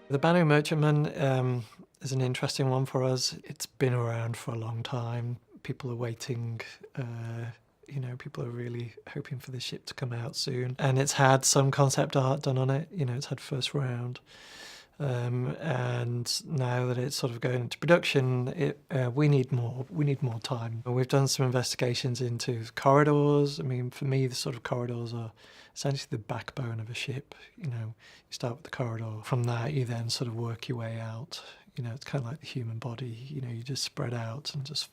The Banu merchantman is an interesting one for us. It's been around for a long time. People are waiting. People are really hoping for the ship to come out soon. And it's had some concept art done on it. It's had first round. And now that it's sort of going into production, we need more. We need more time. We've done some investigations into corridors. I mean, for me, the sort of corridors are essentially the backbone of a ship. You start with the corridor. From that, you then sort of work your way out. It's kind of like the human body. You just spread out and just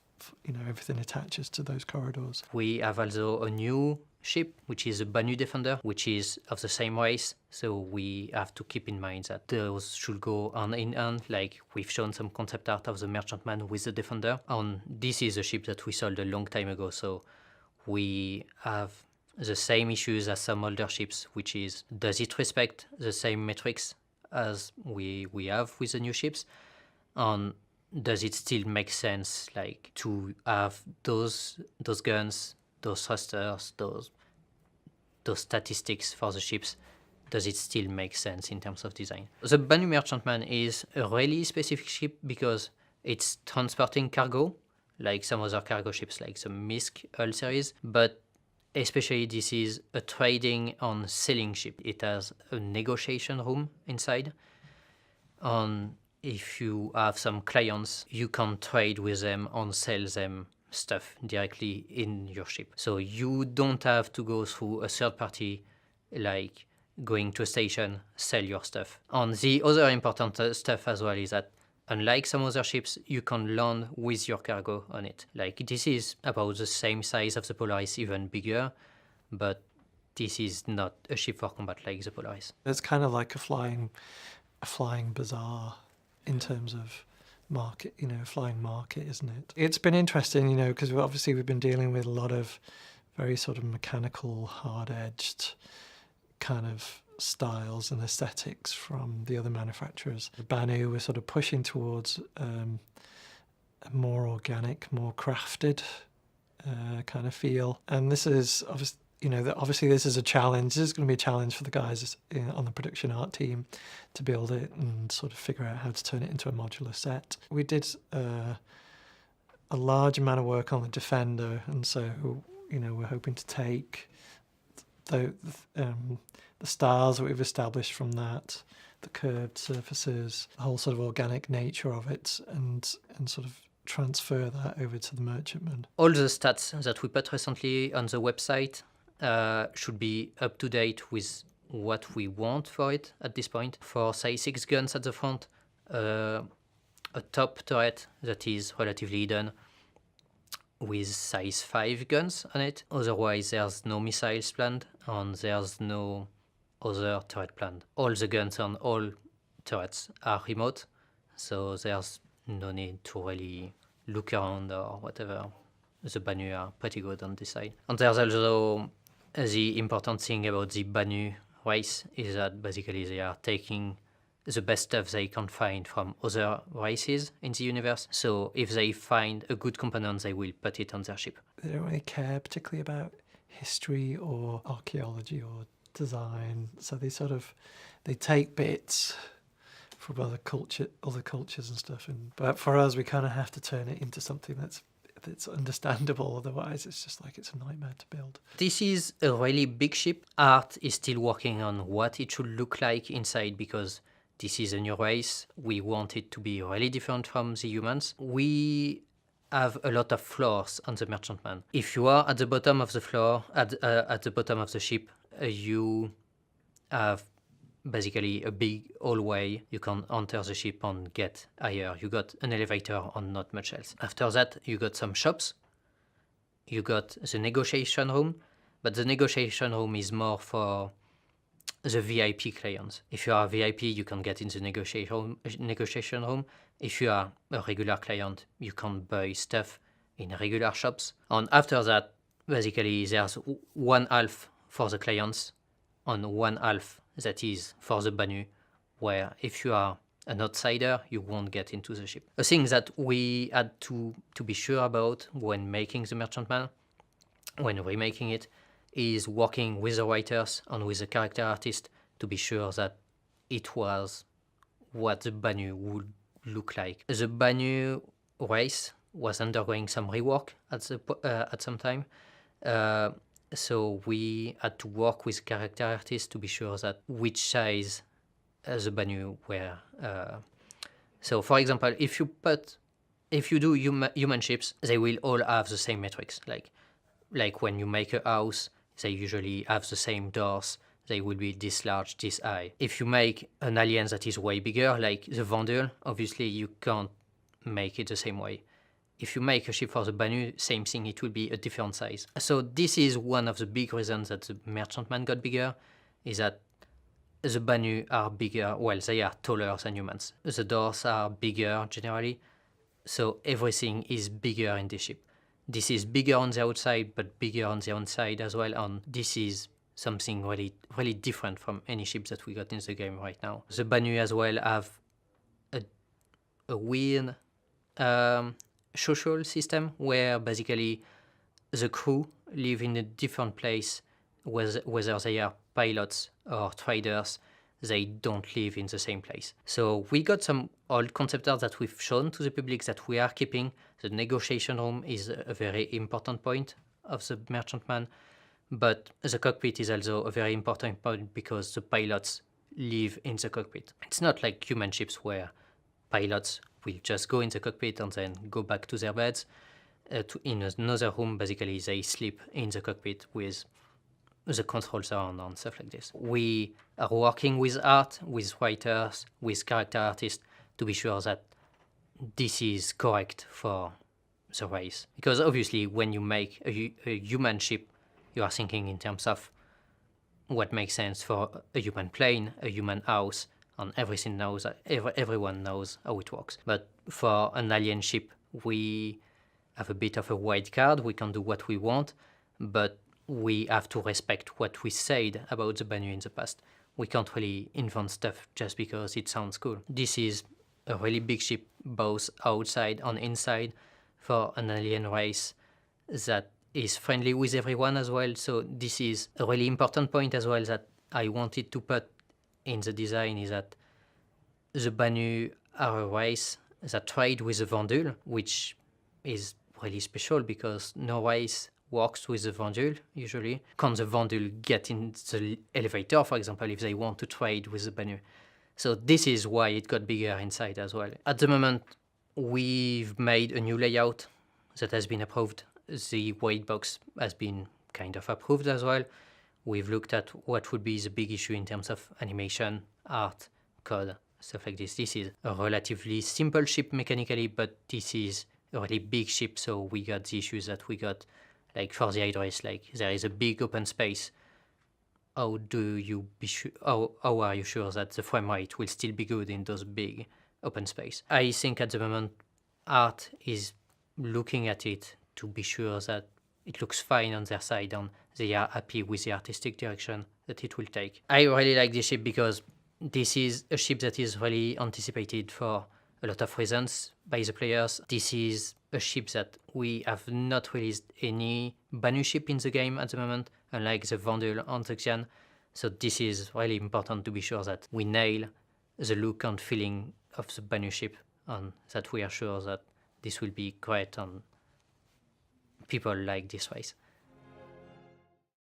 everything attaches to those corridors. We have also a new ship, which is a Banu Defender, which is of the same race. So we have to keep in mind that those should go hand in hand. Like we've shown some concept art of the Merchantman with the Defender. And this is a ship that we sold a long time ago. So we have the same issues as some older ships, which is, does it respect the same metrics as we have with the new ships? And does it still make sense, like, to have those guns, those thrusters, those statistics for the ships? Does it still make sense in terms of design? The Banu Merchantman is a really specific ship because it's transporting cargo, like some other cargo ships, like the Misk Hull series, but especially this is a trading and selling ship. It has a negotiation room inside, and if you have some clients, you can trade with them and sell them stuff directly in your ship. So you don't have to go through a third party, like going to a station, sell your stuff. And the other important stuff as well is that unlike some other ships, you can land with your cargo on it. Like this is about the same size of the Polaris, even bigger, but this is not a ship for combat like the Polaris. It's kind of like a flying bazaar in terms of market, flying market, isn't it? It's been interesting, because we've been dealing with a lot of very sort of mechanical, hard-edged kind of styles and aesthetics from the other manufacturers. Banu were sort of pushing towards a more organic, more crafted kind of feel. And this is obviously this is a challenge. This is going to be a challenge for the guys on the production art team to build it and sort of figure out how to turn it into a modular set. We did a large amount of work on the Defender, and so we're hoping to take the styles that we've established from that, the curved surfaces, the whole sort of organic nature of it, and sort of transfer that over to the Merchantman. All the stats that we put recently on the website should be up to date with what we want for it at this point. For, say, 6 guns at the front, a top turret that is relatively hidden with size 5 guns on it. Otherwise, there's no missiles planned and there's no other turret planned. All the guns on all turrets are remote, so there's no need to really look around or whatever. The Banu are pretty good on this side. And there's also the important thing about the Banu race is that basically they are taking the best stuff they can find from other races in the universe. So if they find a good component, they will put it on their ship. They don't really care particularly about history or archaeology or design. So they take bits from other cultures and stuff. But for us, we kind of have to turn it into something that's understandable. Otherwise, it's just like it's a nightmare to build. This is a really big ship. Art is still working on what it should look like inside because this is a new race. We want it to be really different from the humans. We have a lot of floors on the Merchantman. If you are at the bottom of the floor, at the bottom of the ship, you have basically a big hallway. You can enter the ship and get higher. You got an elevator and not much else. After that, you got some shops. You got the negotiation room, but the negotiation room is more for the VIP clients. If you are a VIP, you can get in the negotiation room. If you are a regular client, you can buy stuff in regular shops. And after that, basically, there's one half for the clients and one half that is for the Banu, where if you are an outsider, you won't get into the ship. A thing that we had to be sure about when making the Merchantman, when remaking it, is working with the writers and with the character artist to be sure that it was what the Banu would look like. The Banu race was undergoing some rework at some time. So we had to work with character artists to be sure that which size the Banu were. So for example, if you do human ships, they will all have the same metrics. Like when you make a house, they usually have the same doors. They will be this large, this high. If you make an alien that is way bigger, like the Vandal, obviously you can't make it the same way. If you make a ship for the Banu, same thing, it will be a different size. So this is one of the big reasons that the Merchantman got bigger, is that the Banu are bigger, well, they are taller than humans. The doors are bigger generally, so everything is bigger in this ship. This is bigger on the outside, but bigger on the inside as well, and this is something really, really different from any ships that we got in the game right now. The Banu as well have a weird social system where basically the crew live in a different place, whether they are pilots or traders, they don't live in the same place. So we got some old concept art that we've shown to the public that we are keeping. The negotiation room is a very important point of the Merchantman, but the cockpit is also a very important point because the pilots live in the cockpit. It's not like human ships where pilots will just go in the cockpit and then go back to their beds. In another room, basically, they sleep in the cockpit with the controls on and stuff like this. We are working with art, with writers, with character artists to be sure that this is correct for the race. Because obviously, when you make a human ship, you are thinking in terms of what makes sense for a human plane, a human house, and everything knows, everyone knows how it works. But for an alien ship, we have a bit of a wild card. We can do what we want, but we have to respect what we said about the Banu in the past. We can't really invent stuff just because it sounds cool. This is a really big ship, both outside and inside, for an alien race that is friendly with everyone as well. So this is a really important point as well that I wanted to put in the design, is that the Banu are a race that trade with the Vandal, which is really special because no race works with the Vandal usually. Can the Vandal get in the elevator, for example, if they want to trade with the Banu? So this is why it got bigger inside as well. At the moment, we've made a new layout that has been approved. The weight box has been kind of approved as well. We've looked at what would be the big issue in terms of animation, art, code, stuff like this. This is a relatively simple ship mechanically, but this is a really big ship, so we got the issues that we got, like for the Hydras, like there is a big open space. How do you be sure? How are you sure that the frame rate will still be good in those big open space? I think at the moment, art is looking at it to be sure that it looks fine on their side and they are happy with the artistic direction that it will take. I really like this ship because this is a ship that is really anticipated for a lot of reasons by the players. This is a ship that we have not released any Banu ship in the game at the moment, unlike the Vandal and the Xian. So this is really important to be sure that we nail the look and feeling of the Banu ship and that we are sure that this will be great and people like this race.